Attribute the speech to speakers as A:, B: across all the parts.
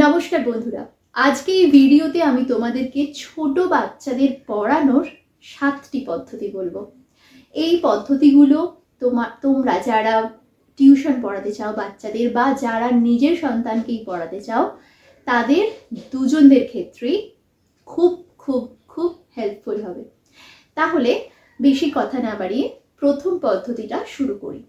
A: নমস্কার বন্ধুরা, আজকে এই ভিডিওতে আমি তোমাদেরকে ছোট বাচ্চাদের পড়ানোর 7টি পদ্ধতি বলবো। এই পদ্ধতিগুলো তোমরা যারা টিউশন পড়াতে চাও বাচ্চাদের বা যারা নিজের সন্তানকেই পড়াতে চাও তাদের দুজনদের ক্ষেত্রেই খুব খুব খুব হেল্পফুল হবে। তাহলে বেশি কথা না বাড়িয়ে প্রথম পদ্ধতিটা শুরু করি।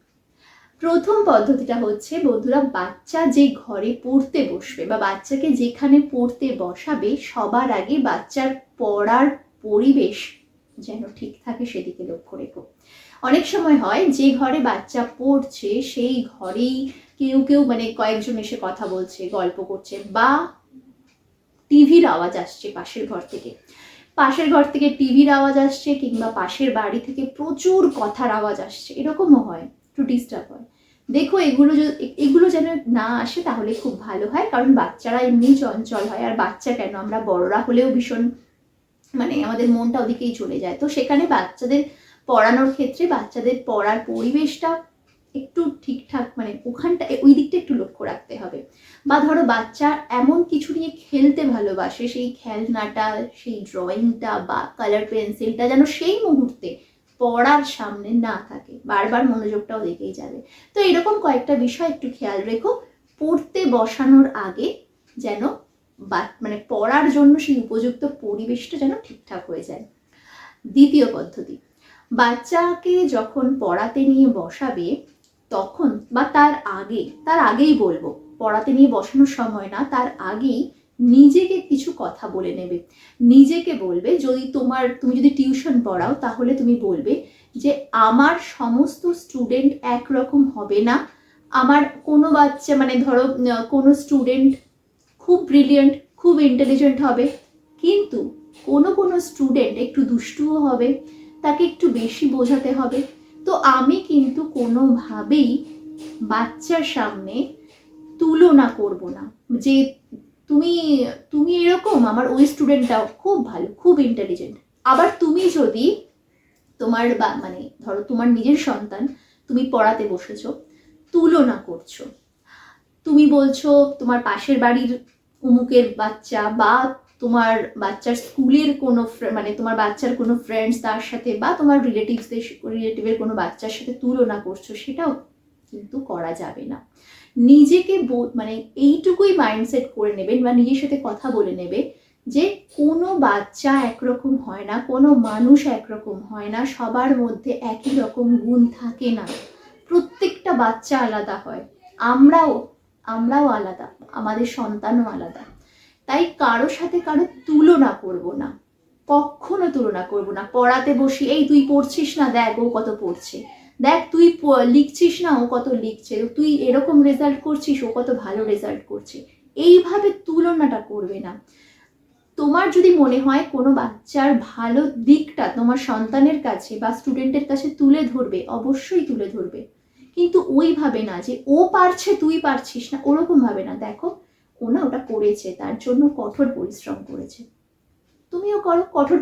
A: প্রথম পদ্ধতিটা হচ্ছে বন্ধুরা, বাচ্চা যে ঘরে পড়তে বসবে বা বাচ্চাকে যেখানে পড়তে বসাবে সবার আগে বাচ্চার পড়ার পরিবেশ যেন ঠিক থাকে সেদিকে লক্ষ্য রেখো। অনেক সময় হয় যে ঘরে বাচ্চা পড়ছে সেই ঘরেই কেউ কেউ কয়েকজন এসে কথা বলছে, গল্প করছে, বা টিভির আওয়াজ আসছে পাশের ঘর থেকে টিভির আওয়াজ আসছে, কিংবা পাশের বাড়ি থেকে প্রচুর কথার আওয়াজ আসছে, এরকমও হয়, একটু ডিস্টার্ব হয়। দেখো এগুলো যেন না আসে, তাহলে খুব ভালো হয়। কারণ বাচ্চারা এমনি চঞ্চল হয়, আর বাচ্চা কেন, আমরা বড়রা হলেও ভীষণ আমাদের মনটা ওদিকেই চলে যায়। তো সেখানে বাচ্চাদের পড়ানোর ক্ষেত্রে বাচ্চাদের পড়ার পরিবেশটা একটু ঠিকঠাক ওখানটা ওই দিকটা একটু লক্ষ্য রাখতে হবে। বা ধরো বাচ্চা এমন কিছু নিয়ে খেলতে ভালোবাসে, সেই খেলনাটা, সেই ড্রয়িংটা বা কালার পেন্সিলটা যেন সেই মুহূর্তে পড়ার সামনে না থাকে, বারবার মনোযোগটাও দিকেই যাবে। তো এরকম কয়েকটা বিষয় একটু খেয়াল রেখো পড়তে বসানোর আগে, যেন পড়ার জন্য সেই উপযুক্ত পরিবেশটা যেন ঠিকঠাক হয়ে যায়। দ্বিতীয় পদ্ধতি, বাচ্চাকে যখন পড়াতে নিয়ে বসাবে তখন বা তার আগেই বলবো, পড়াতে নিয়ে বসানোর সময় না, তার আগেই নিজেকে কিছু কথা বলে নেবে। নিজেকে বলবে, তুমি যদি টিউশন পড়াও তাহলে তুমি বলবে যে আমার সমস্ত স্টুডেন্ট একরকম হবে না। আমার কোনো বাচ্চা ধরো কোনো স্টুডেন্ট খুব ব্রিলিয়েন্ট, খুব ইন্টেলিজেন্ট হবে, কিন্তু কোনো স্টুডেন্ট একটু দুষ্টুও হবে, তাকে একটু বেশি বোঝাতে হবে। তো আমি কিন্তু কোনোভাবেই বাচ্চার সামনে তুলনা করব না যে তুমি এরকম, আমার ওই স্টুডেন্টটাও খুব ভালো, খুব ইন্টেলিজেন্ট। আবার তুমি যদি ধরো তোমার নিজের সন্তান তুমি পড়াতে বসেছো, তুলনা করছো, তুমি বলছো তোমার পাশের বাড়ির অমুকের বাচ্চা বা তোমার বাচ্চার স্কুলের কোনো তোমার বাচ্চার কোনো ফ্রেন্ডস তার সাথে, বা তোমার রিলেটিভের কোনো বাচ্চার সাথে তুলনা করছো, সেটাও কিন্তু করা যাবে না। নিজেকে এইটুকুই মাইন্ডসেট করে নেবেন বা নিজের সাথে কথা বলে নেবে যে কোনো বাচ্চা একরকম হয় না, কোনো মানুষ একরকম হয় না, সবার মধ্যে একই রকম গুণ থাকে না, প্রত্যেকটা বাচ্চা আলাদা হয়, আমরাও আলাদা, আমাদের সন্তানও আলাদা। তাই কারোর সাথে কারো তুলনা করব না, কখনো তুলনা করব না। পড়াতে বসি, এই তুই পড়ছিস না, দেখ ও কত পড়ছে, দেখ তুই লিখছিস না, ও কত লিখছে, তুই এরকম রেজাল্ট করছিস, ও কত ভালো রেজাল্ট করছে, এইভাবে তুলনাটা করবে না। তোমার যদি মনে হয় কোনো বাচ্চার ভালো দিকটা তোমার সন্তানের কাছে বা স্টুডেন্টের কাছে তুলে ধরবে, অবশ্যই তুলে ধরবে, কিন্তু ওইভাবে না যে ও পারছে তুই পারছিস না, ওরকম ভাবে না। দেখো ও না ওটা করেছে, তার জন্য কঠোর পরিশ্রম করেছে, তুমিও করো কঠোর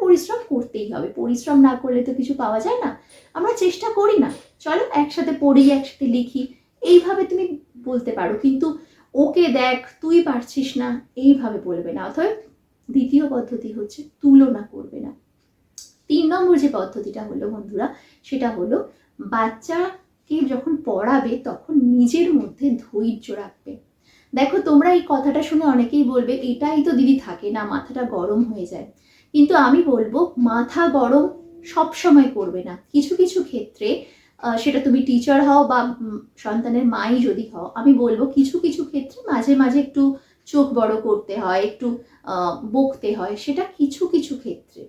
A: পরিশ্রম করতেই হবে। পরিশ্রম না করলে তো কিছু পাওয়া যায় না। আমরা চেষ্টা করি না, চলো একসাথে পড়ি, একসাথে লিখি, এইভাবে তুমি বলতে পারো, কিন্তু ওকে দেখ তুই পারছিস না এইভাবে বলবে না। অতএব দ্বিতীয় পদ্ধতি হচ্ছে তুলনা করবে না। 3 নম্বর যে পদ্ধতিটা হলো বন্ধুরা, সেটা হলো বাচ্চাকে যখন পড়াবে তখন নিজের মধ্যে ধৈর্য রাখবে। দেখো তোমরা এই কথাটা শুনে অনেকেই বলবে এটাই তো দিদি থাকে না, মাথাটা গরম হয়ে যায়। কিন্তু আমি বলবো মাথা গরম সব সময় করবে না। কিছু কিছু ক্ষেত্রে সেটা তুমি টিচার হও বা সন্তানের মাই যদি হও, আমি বলবো কিছু কিছু ক্ষেত্রে মাঝে মাঝে একটু চোখ বড় করতে হয়, একটু বকতে হয়, সেটা কিছু কিছু ক্ষেত্রে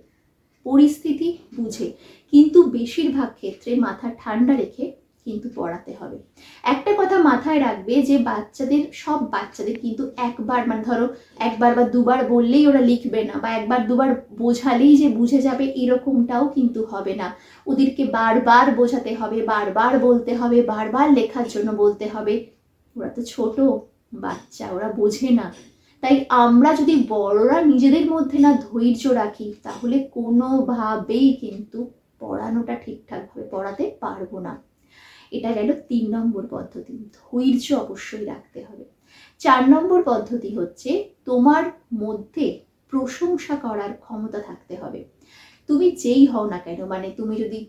A: পরিস্থিতি বুঝে, কিন্তু বেশিরভাগ ক্ষেত্রে মাথা ঠান্ডা রেখে কিন্তু পড়াতে হবে। একটা কথা মাথায় রাখবে যে সব বাচ্চাদের কিন্তু ধরো একবার বা দুবার বললেই ওরা লিখবে না, বা একবার দুবার বোঝালেই যে বুঝে যাবে এরকমটাও কিন্তু হবে না। ওদেরকে বারবার বোঝাতে হবে, বারবার বলতে হবে, বারবার লেখার জন্য বলতে হবে। ওরা তো ছোট বাচ্চা, ওরা বোঝে না। তাই আমরা যদি বড়রা নিজেদের মধ্যে না ধৈর্য রাখি, তাহলে কোনোভাবেই কিন্তু পড়ানোটা ঠিকঠাকভাবে পড়াতে পারবো না। এটা গেল 3 নম্বর পদ্ধতি, ধৈর্য অবশ্যই রাখতে হবে। 4 নম্বর পদ্ধতি হচ্ছে তোমার মধ্যে প্রশংসা করার ক্ষমতা থাকতে হবে। তুমি যেই হও না কেন, মানে তুমি যদি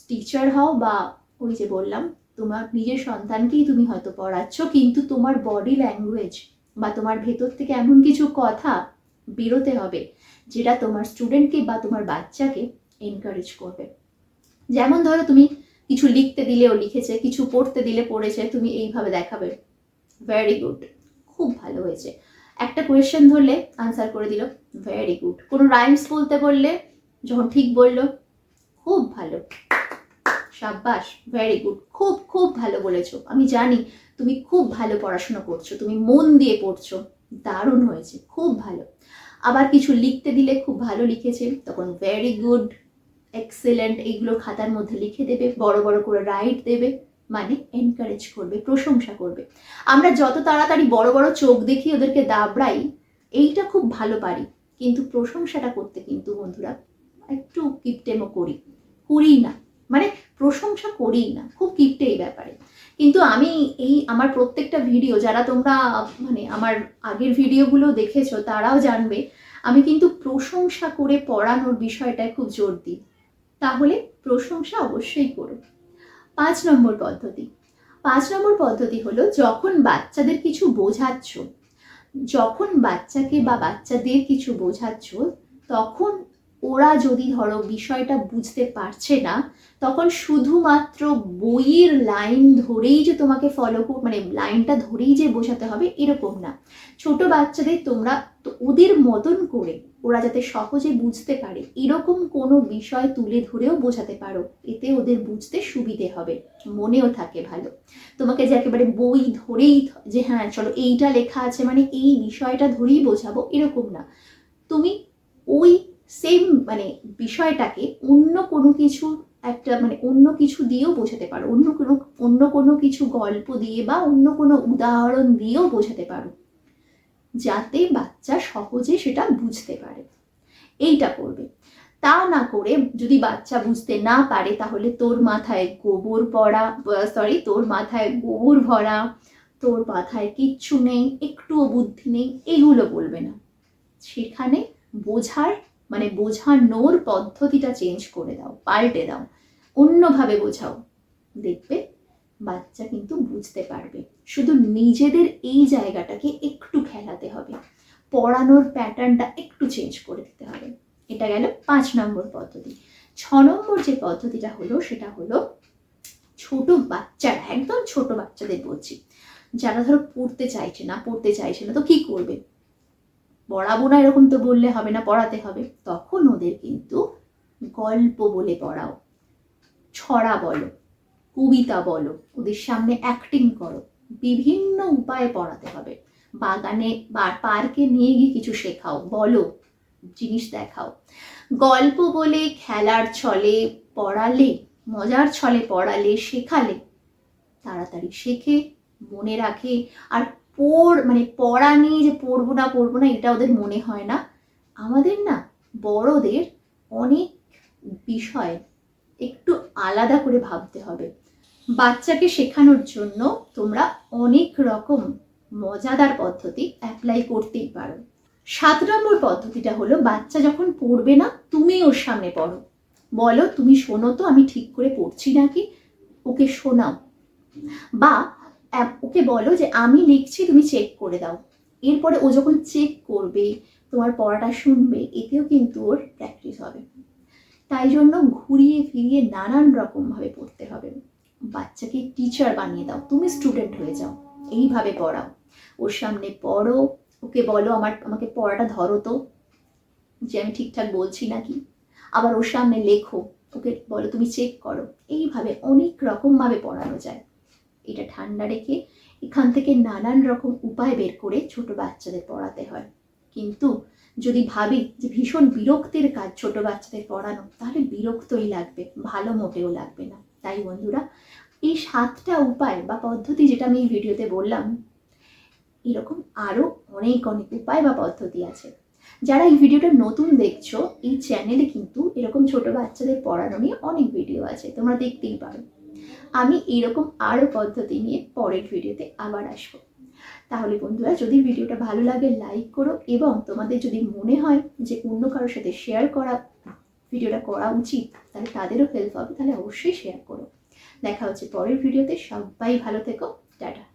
A: টিচার হও বা ওই যে বললাম তোমার নিজের সন্তানকেই তুমি হয়তো পড়াচ্ছ, কিন্তু তোমার বডি ল্যাঙ্গুয়েজ বা তোমার ভেতর থেকে এমন কিছু কথা বেরোতে হবে যেটা তোমার স্টুডেন্টকে বা তোমার বাচ্চাকে এনকারেজ করবে। যেমন ধরো তুমি কিছু লিখতে দিলে ও লিখেছে, কিছু পড়তে দিলে পড়েছে, তুমি এইভাবে দেখাবে, ভেরি গুড, খুব ভালো হয়েছে। একটা কোয়েশ্চেন ধরলে আনসার করে দিল, ভেরি গুড। কোনো রাইমস বলতে বললে যখন ঠিক বললো, খুব ভালো, সাব্বাস, ভেরি গুড, খুব খুব ভালো বলেছো, আমি জানি তুমি খুব ভালো পড়াশোনা করছো, তুমি মন দিয়ে পড়ছো, দারুণ হয়েছে, খুব ভালো। আবার কিছু লিখতে দিলে খুব ভালো লিখেছে, তখন ভেরি গুড, এক্সেলেন্ট, এইগুলো খাতার মধ্যে লিখে দেবে, বড় বড় করে রাইট দেবে, মানে এনকারেজ করবে, প্রশংসা করবে। আমরা যত তাড়াতাড়ি বড় বড় চোখ দেখি ওদেরকে দাবড়াই, এইটা খুব ভালো পারি, কিন্তু প্রশংসাটা করতে কিন্তু বন্ধুরা একটু কিপটেমো করি না, মানে প্রশংসা করি না, খুব কিপটে এই ব্যাপারে। কিন্তু আমি এই আমার প্রত্যেকটা ভিডিও, যারা তোমরা মানে আমার আগের ভিডিওগুলো দেখেছো তারাও জানবে, আমি কিন্তু প্রশংসা করে পড়ানোর বিষয়টায় খুব জোর দিই। তাহলে প্রশংসা অবশ্যই করো। 5 নম্বর পদ্ধতি। 5 নম্বর পদ্ধতি হলো, যখন বাচ্চাদের কিছু বোঝাচ্ছ, যখন বাচ্চাকে বা বাচ্চাদের কিছু বোঝাচ্ছ, তখন ওরা যদি ধরো বিষয়টা বুঝতে পারছে না, তখন শুধুমাত্র বইয়ের লাইন ধরেই যে তোমাকে মানে লাইনটা ধরেই যে বোঝাতে হবে এরকম না। ছোট বাচ্চাদের তোমরা তো ওদের মতন করে, ওরা যাতে সহজে বুঝতে পারে এরকম কোনো বিষয় তুলে ধরেও বোঝাতে পারো, এতে ওদের বুঝতে সুবিধে হবে, মনেও থাকে ভালো। তোমাকে যে একেবারে বই ধরেই যে হ্যাঁ চলো এইটা লেখা আছে মানে এই বিষয়টা ধরেই বোঝাবো এরকম না, তুমি ওই সেম মানে বিষয়টাকে অন্য কোনো কিছু একটা মানে অন্য কিছু দিয়েও বোঝাতে পারো, অন্য কোনো কিছু গল্প দিয়ে বা অন্য কোনো উদাহরণ দিয়েও বোঝাতে পারো, যাতে বাচ্চা সহজে সেটা বুঝতে পারে, এইটা করবে। তা না করে যদি বাচ্চা বুঝতে না পারে, তাহলে তোর মাথায় গোবর ভরা, তোর মাথায় কিচ্ছু নেই, একটুও বুদ্ধি নেই, এগুলো বলবে না। সেখানে বোঝানোর পদ্ধতিটা চেঞ্জ করে দাও, পাল্টে দাও, অন্যভাবে বোঝাও, দেখবে বাচ্চা কিন্তু বুঝতে পারবে। শুধু নিজেদের এই জায়গাটাকে একটু খেলাতে হবে, পড়ানোর প্যাটার্নটা একটু চেঞ্জ করে দিতে হবে। এটা গেল 5 নম্বর পদ্ধতি। 6 নম্বর যে পদ্ধতিটা হলো সেটা হলো ছোট বাচ্চারা, একদম ছোট বাচ্চাদের বলছি, যারা ধরো পড়তে চাইছে না তো কি করবে, পড়াবো না এরকম তো বললে হবে না, পড়াতে হবে। তখন ওদের কিন্তু গল্প বলে পড়াও, ছড়া বলো, কবিতা বলো, ওদের সামনে অ্যাক্টিং করো, বিভিন্ন উপায়ে পড়াতে হবে। বাগানে বা পার্কে নিয়ে গিয়ে কিছু শেখাও, বলো, জিনিস দেখাও। গল্প বলে, খেলার ছলে পড়ালে, মজার ছলে পড়ালে, শেখালে তাড়াতাড়ি শেখে, মনে রাখে। আর পড়া নিয়ে যে পড়বো না এটা ওদের মনে হয় না। আমাদের না বড়দের অনেক বিষয় একটু আলাদা করে ভাবতে হবে। বাচ্চাকে শেখানোর জন্য তোমরা অনেক রকম মজাদার পদ্ধতি অ্যাপ্লাই করতেই পারো। 7 নম্বর পদ্ধতিটা হলো, বাচ্চা যখন পড়বে না তুমি ওর সামনে পড়ো, বলো তুমি শোনো তো আমি ঠিক করে পড়ছি নাকি, ওকে শোনাও, বা ওকে বলো যে আমি লিখছি তুমি চেক করে দাও। এরপরে ও যখন চেক করবে, তোমার পড়াটা শুনবে, এতেও কিন্তু ওর প্র্যাকটিস হবে। তাই জন্য ঘুরিয়ে ফিরিয়ে নানান রকমভাবে পড়তে হবে। বাচ্চাকে টিচার বানিয়ে দাও, তুমি স্টুডেন্ট হয়ে যাও, এইভাবে পড়াও, ওর সামনে পড়ো, ওকে বলো আমাকে পড়াটা ধরো তো, যে আমি ঠিকঠাক বলছি নাকি। আবার ওর সামনে লেখো, ওকে বলো তুমি চেক করো। এইভাবে অনেক রকমভাবে পড়ানো যায়। এটা ঠান্ডা রেখে এখান থেকে নানান রকম উপায় বের করে ছোট বাচ্চাদের পড়াতে হয়। কিন্তু যদি ভাবি যে ভীষণ বিরক্তির কাজ ছোট বাচ্চাদের পড়ানো, তাহলে বিরক্তই লাগবে, ভালো মোটেও লাগবে না। তাই বন্ধুরা, এই 7টা উপায় বা পদ্ধতি যেটা আমি এই ভিডিওতে বললাম, এরকম আরো অনেক উপায় বা পদ্ধতি আছে। যারা এই ভিডিওটা নতুন দেখছো, এই চ্যানেলে কিন্তু এরকম ছোট বাচ্চাদের পড়ানো নিয়ে অনেক ভিডিও আছে, তোমরা দেখতেই পারো। আমি এরকম আরো পদ্ধতি নিয়ে পরের ভিডিওতে আবার আসবো। তাহলে বন্ধুরা, যদি ভিডিওটা ভালো লাগে লাইক করো, এবং তোমাদের যদি মনে হয় যে অন্য কারোর সাথে শেয়ার করা ভিডিওটা করা উচিত, তাহলে তাদেরও হেল্প হবে, তাহলে অবশ্যই শেয়ার করো। দেখা হচ্ছে পরের ভিডিওতে। সবাই ভালো থেকো। টাটা।